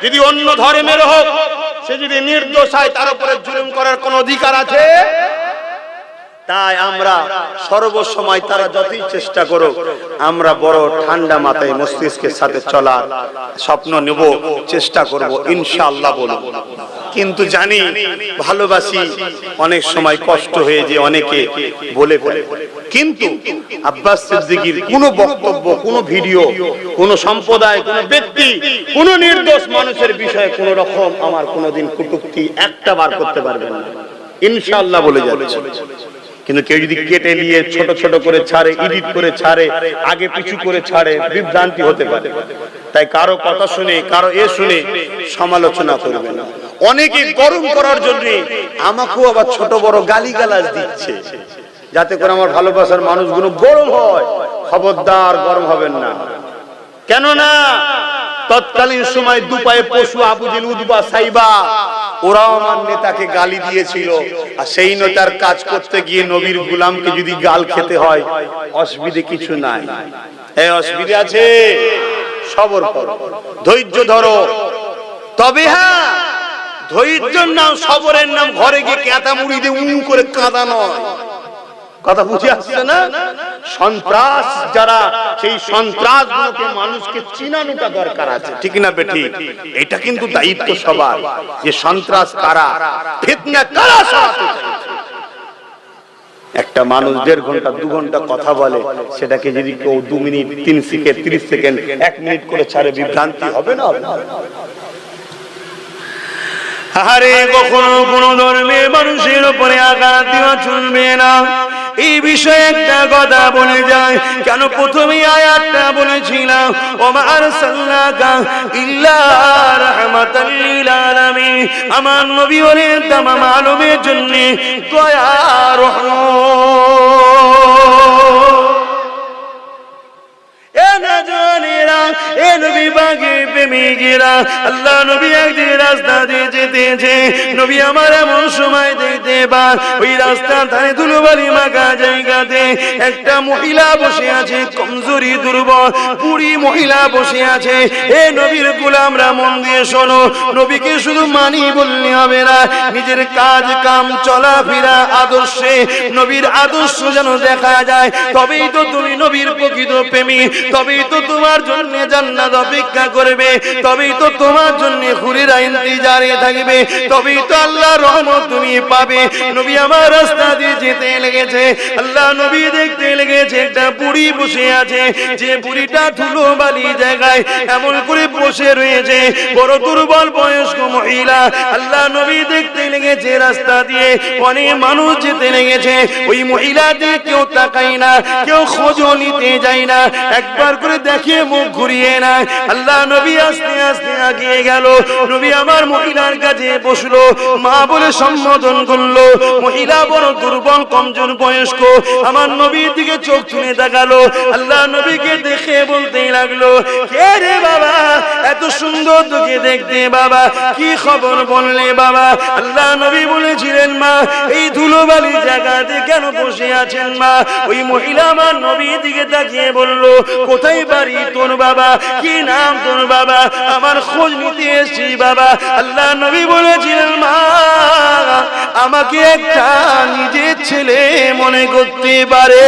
যদি অন্য ধর্মের হোক, সে যদি নির্দোষ হয়, তার উপরে জুলুম করার কোন অধিকার আছে? তাই আমরা সর্বসময়, তারা যতই চেষ্টা করুক, আমরা বড় ঠান্ডা মাথায় মস্তিষ্কের সাথে চলার স্বপ্ন নেব, চেষ্টা করব, ইনশাআল্লাহ বলব। কিন্তু জানি ভালোবাসি, অনেক সময় কষ্ট হয়ে যে অনেকে বলে ফেলে। কিন্তু আব্বাস সিদ্দিকীর কোন বক্তব্য, কোন ভিডিও, কোন সম্প্রদায়, কোন ব্যক্তি, কোন নির্দোষ মানুষের বিষয়ে কোন রকম আমার কোনদিন কটূক্তি একটা বার করতে পারবেন না, ইনশাআল্লাহ বলে যাচ্ছে। কিন্তু কেউ যদি কেটে নিয়ে ছোট ছোট করে ছাড়ে, এডিট করে ছাড়ে, আগে পিছু করে ছাড়ে, বিভ্রান্তি হতে পারে। তাই কারো কথা শুনে, কারো শুনে সমালোচনা করবে না। অনেকে গরম করার জন্য আমাকেও আবার ছোট বড় গালিগালাজ দিচ্ছে। যাতে করে আমার ভালোবাসার মানুষগুলো গরম হয়। খবরদার গরম হবেন না। কেননা তৎকালীন সময় দুপায়ে পশু আবু জেল, উতবা, সাইবা ওরাও আমার নেতাকে গালি দিয়েছিল। আর সেই নেতার কাজ করতে গিয়ে নবীর গোলামকে যদি গাল খেতে হয়, অসুবিধে কিছু নাই। এই অসুবিধা আছে? সবর করো, ধৈর্য ধরো। তবে হ্যাঁ, ধৈর্যের নাম, সবরের নাম ঘরে গিয়ে কেতা মুড়ি দিয়ে উম করে কাঁদা নয়। কথা বুঝে আসছে না? সন্ত্রাস যারা, সেই সন্ত্রাসগুলোকে মানুষকে চিনানোটা দরকার আছে, ঠিক না বেটি? এটা কিন্তু দায়িত্ব সবার, যে সন্ত্রাস কারা, ফিতনা কারা সরাতে চাইছে। একটা মানুষ 1.5 ঘন্টা 2 ঘন্টা কথা বলে, সেটাকে যদি কেউ 2 মিনিট 3 সেকেন্ড 30 সেকেন্ড 1 মিনিট করে ছাড়ে, বিভ্রান্তি হবে না? আরে কখনো কোন ধর্মের মানুষের উপরে আঘাত দেওয়া চলবে না। এই বিষয়ে একটা কথা বলে যায়, কেন প্রথমেই আয়াতটা বলেছিলাম, ওমা আরসালনাকা ইল্লা রাহমাতাল লিল আলামিন। আমার নবী হলেন তামাম আলমের জন্য দয়া রহমত। আল্লাহ নবী একদিন রাস্তা দিয়ে যেতেছে, নবী আমার এমন সময় দেখতে পান, ওই রাস্তার ধারে ধুলোবালি মাখা জায়গাতে একটা মহিলা বসে আছে, কমজোরি দুর্বল বুড়ি মহিলা বসে আছে। এ নবীর গোলামরা মন দিয়ে শোনো, নবীকে শুধু মানি বললে হবে না, নিজের কাজ কাম চলাফেরা আদর্শে নবীর আদর্শ যেন দেখা যায়, তবেই তো তুমি নবীর প্রকৃত প্রেমী, তবেই তো তোমার জন্য জান্নাত অপেক্ষা করবে, তবেই তো তোমার জন্য হুরেরা ইন্তজারে থাকবে, তবেই তো আল্লাহর রহমত তুমি পাবে। নবী আমার রাস্তা দিয়ে যেতে লেগেছে, আল্লাহ নবী দেখতে লেগেছে একটা বুড়ি বসে আছে, যে বুড়িটা ধুলোবালি জায়গায় এমন করে বসে রয়েছে, বড় দুর্বল বয়স্ক মহিলা। আল্লাহ নবী দেখতে লেগেছে রাস্তা দিয়ে অনেক মানুষ যেতে লেগেছে, ওই মহিলা দিয়ে কেউ তাকায় না, কেউ খোঁজও নিতে যায় না, একবার করে দেখে মুখ ঘুরিয়ে না। আল্লাহ নবী আস্তে আস্তে এগিয়ে গেল, নবী আমার মহিলার কাছে বসলো, মা বলে সম্বোধন করলো। মহিলা বড় দুর্বল কমজোর বয়স্ক, আমার নবীর দিকে চোখ তুলে তাকালো, আল্লাহ নবীকে দেখে বলতে লাগলো, কে রে বাবা, এত সুন্দর তোকে দেখতে বাবা, কি খবর বললে বাবা? আল্লাহ নবী বলেছিলেন, মা এই ধুলোবালি জায়গাতে কেন বসে আছেন মা? ওই মহিলা আমার নবীর দিকে তাকিয়ে বলল, কোথায় বাড়ি তোর বাবা, কি নাম তোর বাবা, আমার খোঁজ নিতে এসেছি বাবা। আল্লাহ নবী বলেছিলেন, মা আমাকে একটা নিজের ছেলে মনে করতে পারে।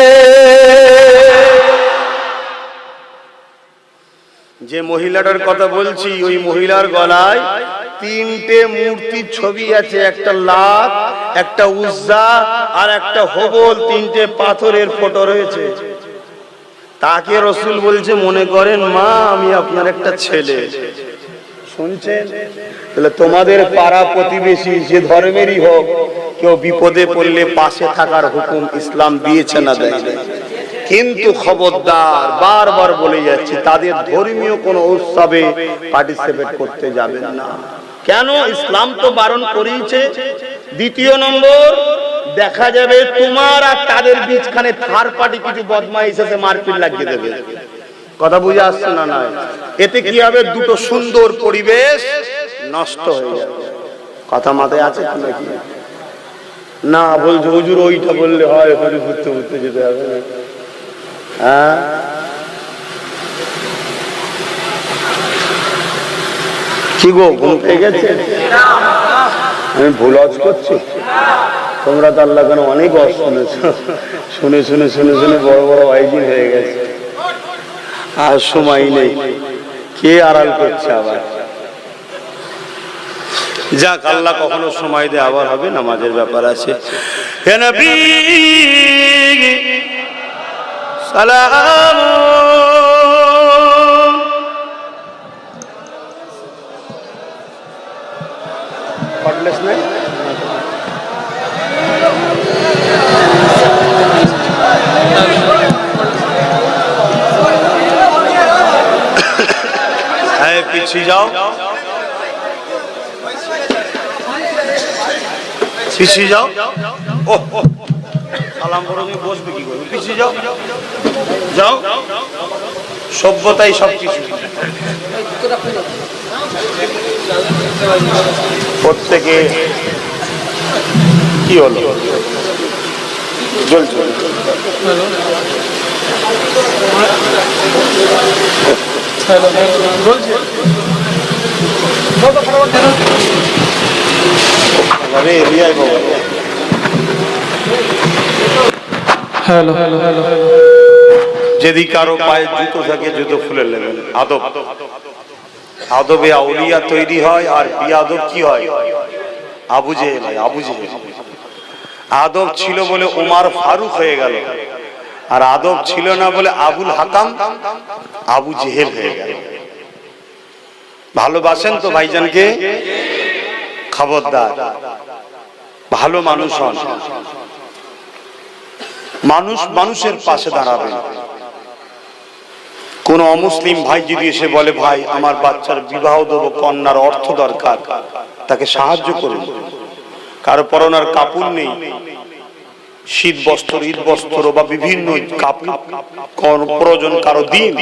যে মহিলাটার কথা বলছি, ওই মহিলার গলায় 3টে মূর্তির ছবি আছে, একটা লাত, একটা উজ্জা আর একটা হবল, 3টে পাথরের ফটো রয়েছে। তাকে রসুল বলছে, মনে করেন মা আমি আপনার একটা ছেলে। শুনছেন? তাহলে তোমাদের পাড়া প্রতিবেশী যে ধর্মেরই হোক, কেউ বিপদে পড়লে পাশে থাকার হুকুম ইসলাম দিয়েছে না দেয়? কিন্তু খবরদার, বারবার বলে যাচ্ছি, তাদের ধর্মীয় কোনো উৎসবে পার্টিসিপেট করতে যাবেন না। কেন? ইসলাম তো বারণ করেছে। দ্বিতীয় নম্বর, দেখা যাবে তোমার আর তাদের বিচখানে থার্ড পার্টি কিছু বদমাইশ এসে মারপিট লাগিয়ে দেবে। কথা বুঝে আসছে না? নয়, এতে কি হবে? দুটো সুন্দর পরিবেশ নষ্ট হয়ে যাবে। কথা মাথায় আছে কি নাকি? না বলছে হুজুর ওইটা বললে হয়, ঘুরতে ঘুরতে যেতে হবে। হ্যাঁ, কি গো ঘুম পেয়ে গেছে? আমি ভুল আজ করছি? তোমরা তো আল্লাহ কেন অনেক ওয়াজ শুনেছ, শুনে শুনে শুনে শুনে বড় বড় ওয়াইজিন হয়ে গেছে, আর সময় নেই। কে আড়াল করছে আবার? যাক, আল্লাহ কখনো সময় দিয়ে আবার হবে, নামাজের ব্যাপার আছে। হে নবী সালাম, পড়লেস নাই? হ্যাঁ, পিছিয়ে যাও, পিছিয়ে যাও। ও সালাম করে তুমি বসবে কি করে? পিছিয়ে যাও, যাও। সভ্যতাই সব কিছু। প্রত্যেকে কি হলো? জ্বলছে। আরে রিয়াই বাবা, হ্যালো হ্যালো হ্যালো যদি কারো পায়ে জুতো থাকে জুতো খুলে নেবেন। আদব, আদবে আউলিয়া তৈরি হয়। আর বিয়াদব কি হয়? আবু জেহেল। আবু জেহেল আদব ছিল বলে ওমর ফারুক হয়ে গেল, আর আদব ছিল না বলে আবুল হাকাম আবু জেহেল হয়ে গেল। ভালোবাসেন তো ভাইজানকে? খবরদার, ভালো মানুষ হন। মানুষ মানুষের পাশে দাঁড়াবেন। কোন অমুসলিম ভাই যদি এসে বলে ভাই আমার বাচ্চার বিবাহ দেবো, কন্যার অর্থ দরকার, তাকে সাহায্য করুন। কারো পরনার কাপড় নেই, শীত বস্ত্র, ঈদ বস্ত্র বা বিভিন্ন কাপড় প্রয়োজন কারো দিন।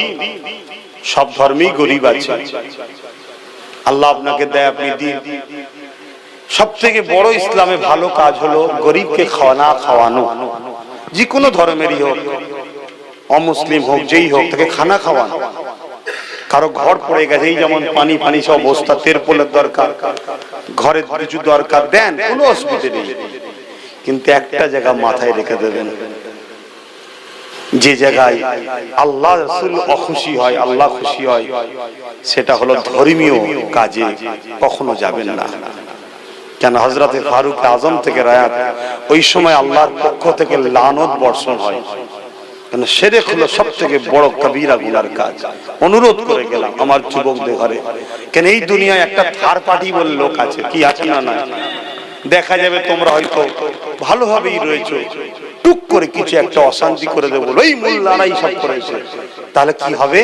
সব ধর্মেই গরিব আছে, আল্লাহ আপনাকে দেয়, আপনি দিন। সব থেকে বড় ইসলামে ভালো কাজ হলো গরিবকে খাওয়ানো। যে কোনো ধর্মেরই হোক, অমুসলিম হোক, যেই হোক, তাকে খানা খাওয়ানো। কারো ঘর পড়ে গেছে, এই যেমন পানি পানি সব অবস্থা, তেরপোলের দরকার, ঘরে কিছু দরকার, দেন, কোনো অসুবিধা নেই। কিন্তু একটা জায়গা মাথায় রেখে দেবেন, যে জায়গায় আল্লাহ রাসূল অখুশি হয়, আল্লাহ খুশি হয়, সেটা হলো ধর্মীয় কাজে কখনো যাবেন না। কেন? হযরতে ফারুক আজম থেকে রায়াত, ওই সময় আল্লাহর পক্ষ থেকে লানত বর্ষণ হয়। কেন? শিরক হলো সবথেকে বড় কবিরা গুনার কাজ। অনুরোধ করে গেলাম আমার যুবকদের ঘরে, কেন এই দুনিয়ায় একটা থার পার্টি বলে লোক আছে, কি আছে না? না, দেখা যাবে তোমরা হয়তো ভালোভাবেই রয়েছো, টুক করে কিছু একটা অশান্তি করে দেবো, ওই মোল্লারাই সব করেছে, তাহলে কি হবে?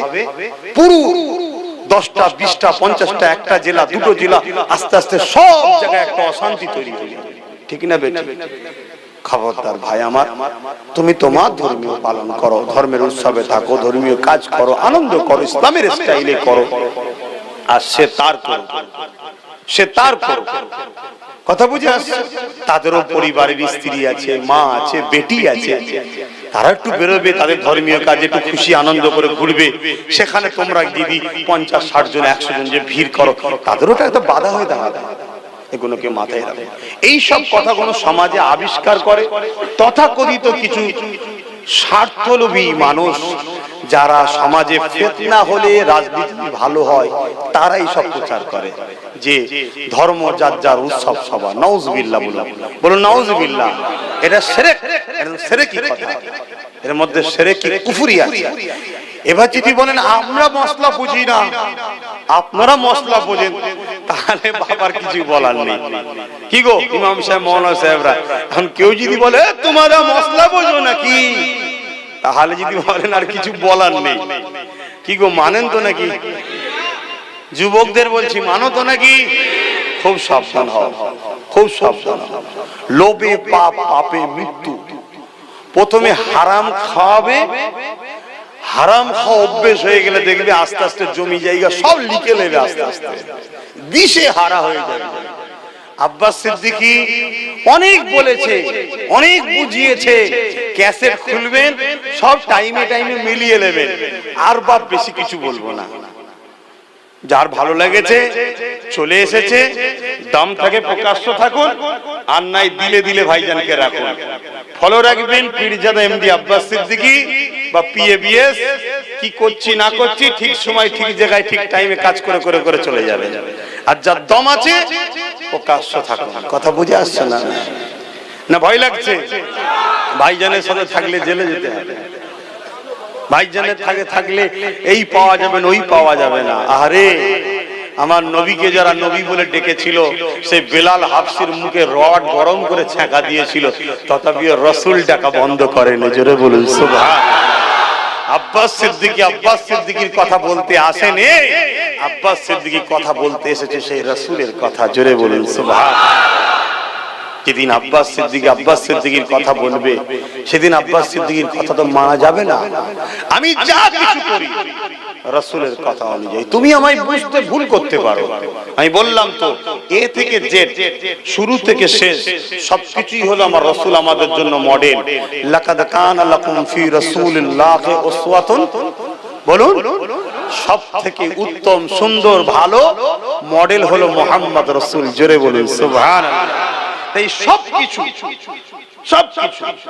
পুরো 10টা 20টা 50টা, একটা জেলা, দুটো জেলা, আস্তে আস্তে সব জায়গায় একটা অশান্তি তৈরি হয়ে যাবে। ঠিক না বেটি? খবরদার ভাই আমার, তুমি তোমার ধর্মীয় পালন করো, ধর্মের উৎসবে থাকো, ধর্মীয় কাজ করো, আনন্দ করো, ইসলামের স্টাইলে করো, আর সে তার করো, সে তার করো। কথা বুঝে আসছে? তাদেরও পরিবারের স্ত্রী আছে, মা আছে, বেটি আছে, তারা একটু বেরোবে, তাদের ধর্মীয় কাজে একটু খুশি আনন্দ করে ঘুরবে। সেখানে তোমরা যদি 50-60 জন 100 জন যে ভিড় করো, তাদেরও একটা বাধা হয়ে দাঁড়াবে। এগুলোকে মাথায় রাখো। এই সব কথাগুলো সমাজে আবিষ্কার করে তথাকথিত কিছু স্বার্থলোভী মানুষ, যারা সমাজে ফিতনা হলে রাজনীতি ভালো হয়, তারাই সব প্রচার করে যে ধর্ম যার যার উৎসব সভা। নাউজুবিল্লাহ বলুন, নাউজুবিল্লাহ। এটা শিরক, এটা শিরকি কথা, এর মধ্যে শিরকি কুফরি আছে। এবার যদি বলেন আমরা মশলা বুঝি না, আপনারা মশলা বোঝেন, তাহলে বাবার কিছু বলার নেই। কি গো ইমাম সাহেব, মাওলানা সাহেবরা, এখন কেউ যদি বলে তোমরা মশলা বোঝো নাকি, তাহলে যদি বলেন আর কিছু বলার নেই। কি গো মানেন তো নাকি? যুবকদের বলছি, মানো তো নাকি? খুব সাবধান হও, খুব সাবধান হও। লোভে পাপ, পাপে মৃত্যু। প্রথমে হারাম খাওয়াবে, হারাম খাওয়া অভ্যেস হয়ে গেলে দেখবে আস্তে আস্তে জমি জায়গা সব লিখে নেবে, আস্তে আস্তে দিশে হারা হয়ে যাবে। আব্বাস সিদ্দিকী অনেক বলেছে, অনেক বুঝিয়েছে, ক্যাসেট খুলবেন, সব টাইমে টাইমে মিলিয়ে নেবেন, আর বাপ বেশি কিছু বলবো না। যার ভালো লেগেছে চলে এসেছে, দাম থাকে প্রকাশ্য থাকুন, আর নাই দিলে দিলে ভাইজানকে রাখুন। ফলো রাখবেন পীরজাদা এমডি আব্বাস সিদ্দিকী বা পিএবিএস, কি করছি না করছি ঠিক সময় ঠিক জায়গায় ঠিক টাইমে কাজ করে করে করে চলে যাবে। আর যার দম আছে প্রকাশ্য থাকুন। কথা বুঝে আসছে না? না ভয় লাগছে? ভাইজানের সাথে থাকলে জেলে যেতে হবে, ভাইজানের থাকলে এই পাওয়া যাবে না, ওই পাওয়া যাবে না। আরে আমার নবীকে যারা নবী বলে ডেকেছিল, সেই বেলাল হাফসির মুখে রড গরম করে ছ্যাঁকা দিয়েছিল, তথাপিও রাসূল ডাকা বন্ধ করেনি। জোরে বলুন সুবহান। আব্বাস সিদ্দিকীর কথা বলতে আসেনি, আব্বাস সিদ্দিকী কথা বলতে এসেছে সেই রাসূলের কথা। জোরে বলুন সুবহান। যেদিন আব্বাস সিদ্দিকীর কথা বলবে সেদিন আব্বাস সিদ্দিকীর কথা তো মানা যাবে না। আমি যা কিছু করি রাসূলের কথা অনুযায়ী। তুমি আমায় বুঝতে ভুল করতে পারো, আমি বললাম তো এ থেকে জেড, শুরু থেকে শেষ সবকিছুই হলো আমার রাসূল আমাদের জন্য মডেল। লাকাদ কানা লাকুম ফি রাসূলিল্লাহি উসওয়াতুন, বলুন সব থেকে উত্তম সুন্দর ভালো মডেল হলো মুহাম্মদ রাসূল। জোরে বলুন সুবহানাল্লাহ। তাই সবকিছু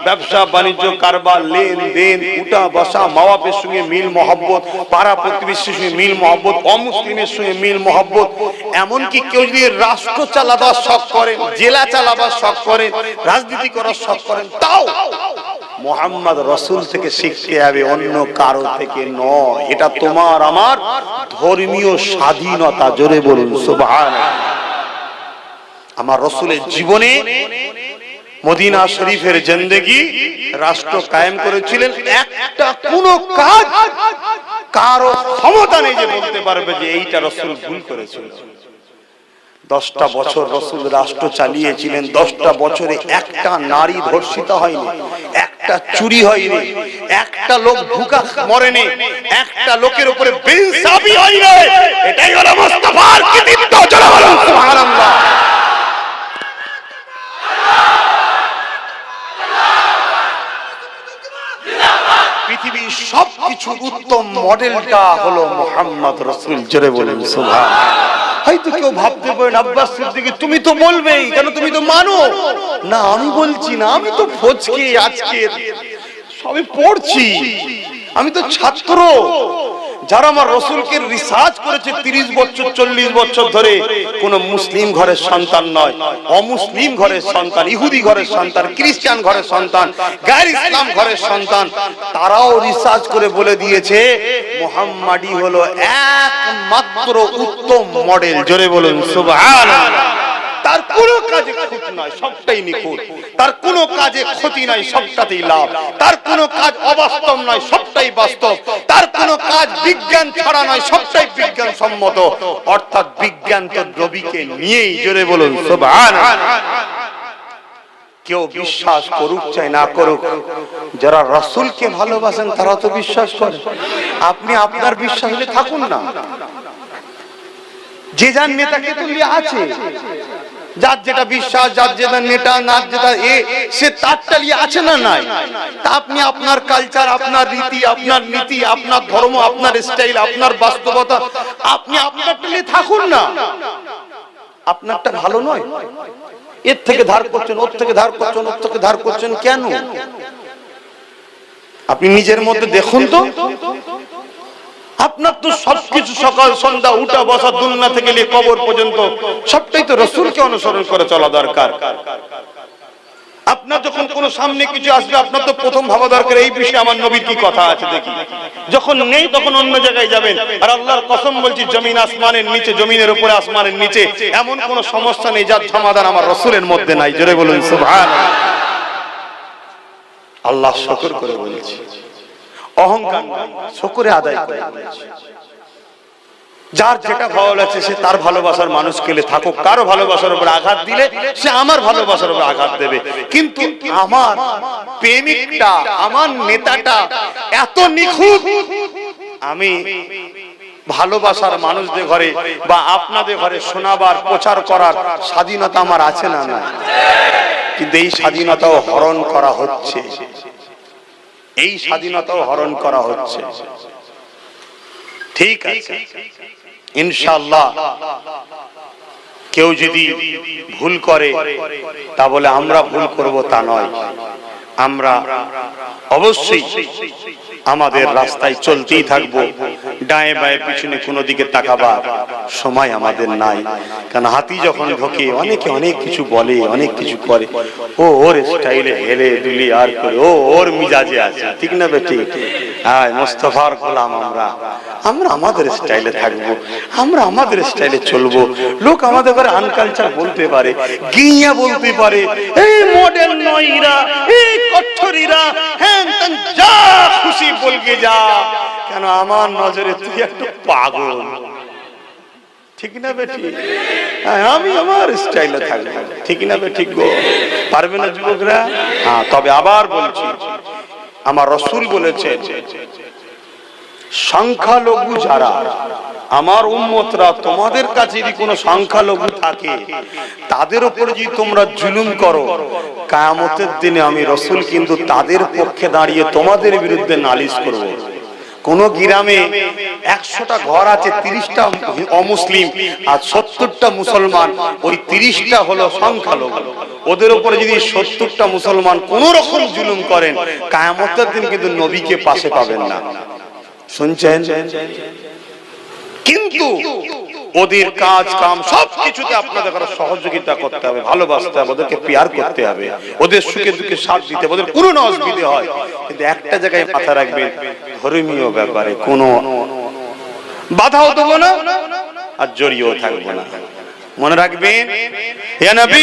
ব্যবসা বাণিজ্য কারবার লেনদেন উঠা বসা মা বাপের সঙ্গে মিল মহব্বত, পাড়া প্রতিবেশীর সঙ্গে মিল মহব্বত, অমুসলিমের সঙ্গে মিল মহব্বত, এমনকি কেউ যদি রাষ্ট্র চালাবার শখ করেন, জেলা চালাবার শখ করেন, রাজনীতি করার শখ করেন, তাও মুহাম্মদ রাসূল থেকে শিখতে হবে, অন্য কারো থেকে নয়। এটা তোমার আমার ধর্মীয় স্বাধীনতা। জোরে বলুন সুবহানাল্লাহ। আমার রাসূলের জীবনে মদিনা শরীফের জিন্দেগি রাষ্ট্র কায়েম করেছিলেন। একটা কোন কাজ কারো ক্ষমতা নেই যে বলতে পারবে যে এইটা রাসূল ভুল করেছিল। 10টা বছর রাসূল রাষ্ট্র চালিয়েছিলেন। 10টা বছরে একটা নারী ধর্ষিত হয়নি, একটা চুরি হয়নি, একটা লোক ভুকা মরেনি, একটা লোকের উপরে বেইনসাফি হয়নি। এটাই হলো মুস্তাফার কৃতিত্ব। জোরে বলুন সুবহানাল্লাহ। পৃথিবীর সবকিছু উত্তম মডেলটা হলো মুহাম্মদ রাসূল। জোরে বলুন সুবহানাল্লাহ। হয়তো কেউ ভাবতে পারেন আব্বাস সিদ্দিকী তুমি তো বলবেই, কেন তুমি তো মানো না। আমি বলছি না, আমি তো ফজকে আজকে সবে পড়ছি, আমি তো ছাত্র। যারা আমার রাসূলকে রিসার্চ করেছে 30 বছর 40 বছর ধরে, কোন মুসলিম ঘরের সন্তান নয়, অমুসলিম ঘরের সন্তান, ইহুদি ঘরের সন্তান, খ্রিস্টান ঘরের সন্তান, গায়র ইসলাম ঘরের সন্তান, তারাও রিসার্চ করে বলে দিয়েছে মুহাম্মাদি হলো একমাত্র উত্তম মডেল। জোরে বলুন সুবহানাল্লাহ। তার কোনো কাজে খুঁত নয়, সবটাই নিখুঁত। তার কোনো কাজে ক্ষতি নাই, সবটাতেই লাভ। তার কোনো কাজ অবাস্তব নয়, সবটাই বাস্তব। তার কোনো কাজ বিজ্ঞান ছাড়া নয়, সবটাই বিজ্ঞান সম্মত। অর্থাৎ বিজ্ঞান তো নবীকে নিয়েই। জোরে বলুন সুবহানাল্লাহ। কেউ বিশ্বাস করুক চাই না করুক, যারা রাসূলকে ভালোবাসেন তারা তো বিশ্বাস করেন। আপনি আপনার বিশ্বাস হলে থাকুন না। যে যার নেতাকে তো আছে, যার যেটা বিশ্বাস, যার যেটা নেতা, না যেটা সে তারটা নিয়ে আছে না নাই। তা আপনি আপনার কালচার, আপনার রীতি, আপনার নীতি, আপনার ধর্ম, আপনার স্টাইল, আপনার বাস্তবতা, আপনি আপনারটা নিয়ে থাকুন না। আপনারটা ভালো নয়, এর থেকে ধার করছেন, ওর থেকে ধার করছেন, ওর থেকে ধার করছেন কেন? আপনি নিজের মধ্যে দেখুন তো। আপনার তো সবকিছু সকাল সন্ধ্যা উঠা বসা দুনিয়া থেকে নিয়ে কবর পর্যন্ত সবটাই তো রাসূলকে অনুসরণ করে চলা দরকার। আপনার যখন কোনো সামনে কিছু আসবে, আপনার তো প্রথম ভাবা দরকার এই বিষয়ে আমার নবীর কি কথা আছে দেখি। যখন নেই তখন অন্য জায়গায় যাবেন। আর আল্লাহর কসম বলছি, জমিন আসমানের নিচে, জমিনের উপরে আসমানের নিচে এমন কোন সমস্যা নেই যার সমাধান আমার রাসূলের মধ্যে নাই। জোরে বলুন সুবহানাল্লাহ। আল্লাহ শুকর করে বলছি, অহংকার শুকরে আদায় করে। যার যেটা ভালো লাগছে সে তার ভালোবাসার মানুষ কেলে থাকুক। কারো ভালোবাসার উপর আঘাত দিলে সে আমার ভালোবাসার উপর আঘাত দেবে। কিন্তু আমার প্রেমিকটা, আমার নেতাটা এত নিখুঁত, আমি ভালোবাসার মানুষদের ঘরে বা আপনাদের ঘরে শোনাবার, প্রচার করার স্বাধীনতা আমার আছে না না? কিন্তু এই স্বাধীনতাও হরণ করা হচ্ছে, এই স্বাধীনতাও হরণ করা হচ্ছে। ঠিক আছে, ইনশাআল্লাহ কেউ যদি ভুল করে তা বলে আমরা ভুল করব তা নয়। আমরা অবশ্যই আমাদের রাস্তায় চলতেই থাকবো। ডায়ে বায়ে পিছনে কোনো দিকে তাকাবার সময় আমাদের নাই। কারণ হাতি যখন ঢোকে অনেকে অনেক কিছু বলে, অনেক কিছু করে। ও ওর স্টাইলে হেলে দুলি আর করে, ও ওর মিজাজে আছে, ঠিক না বেটি? হ্যাঁ, মুস্তাফার গোলাম আমরা। আমরা আমাদের স্টাইলে থাকবো, আমরা আমাদের স্টাইলে চলবো। লোক আমাদের ঘরে আনকালচার বলতে পারে, গিয়া বলতে পারে, এই মডেল নয়রা, এই কঠোরীরা, হ্যাঁ যা খুশি বলকে যা। কেন আমার নজরে তুই একটা পাগল। ঠিক না বেটি? হ্যাঁ, আমি আমার স্টাইলে থাকবো, ঠিক না বে? ঠিক গো, পারবে না যুবকরা? হ্যাঁ, তবে আবার বলছি, আমার রাসূল বলেছেন, সংখ্যালঘু যারা আমার উম্মতরা, তোমাদের কাছে যদি কোনো সংখ্যালঘু থাকে, তাদের উপর যদি তোমরা জুলুম করো, কিয়ামতের দিনে আমি রাসূল কিন্তু তাদের পক্ষে দাঁড়িয়ে তোমাদের বিরুদ্ধে নালিশ করব। কোন গ্রামে 100টা ঘর আছে, 30টা অমুসলিম আর 70টা মুসলমান, ওই 30টা হলো সংখ্যালঘু। ওদের উপরে যদি 70টা মুসলমান কোন রকম জুলুম করেন, কিয়ামতের দিন কিন্তু নবীকে পাশে পাবেন না। শুনছেন? কিন্তু ওদের কাজ কাম সবকিছুতে আপনাদের সহযোগিতা করতে হবে, ভালোবাসতে হবে, ওদেরকে পিয়ার করতে হবে, ওদের সুখে দুঃখে সাথ দিতে হবে, ওদের কোনো অসুবিধা হয়। কিন্তু একটা জায়গায় মাথা রাখবেন, ধর্মীয় ব্যাপারে কোনো বাধাও দেবো না আর জড়িয়েও থাকবো না। মনে রাখবেন, ইয়া নবী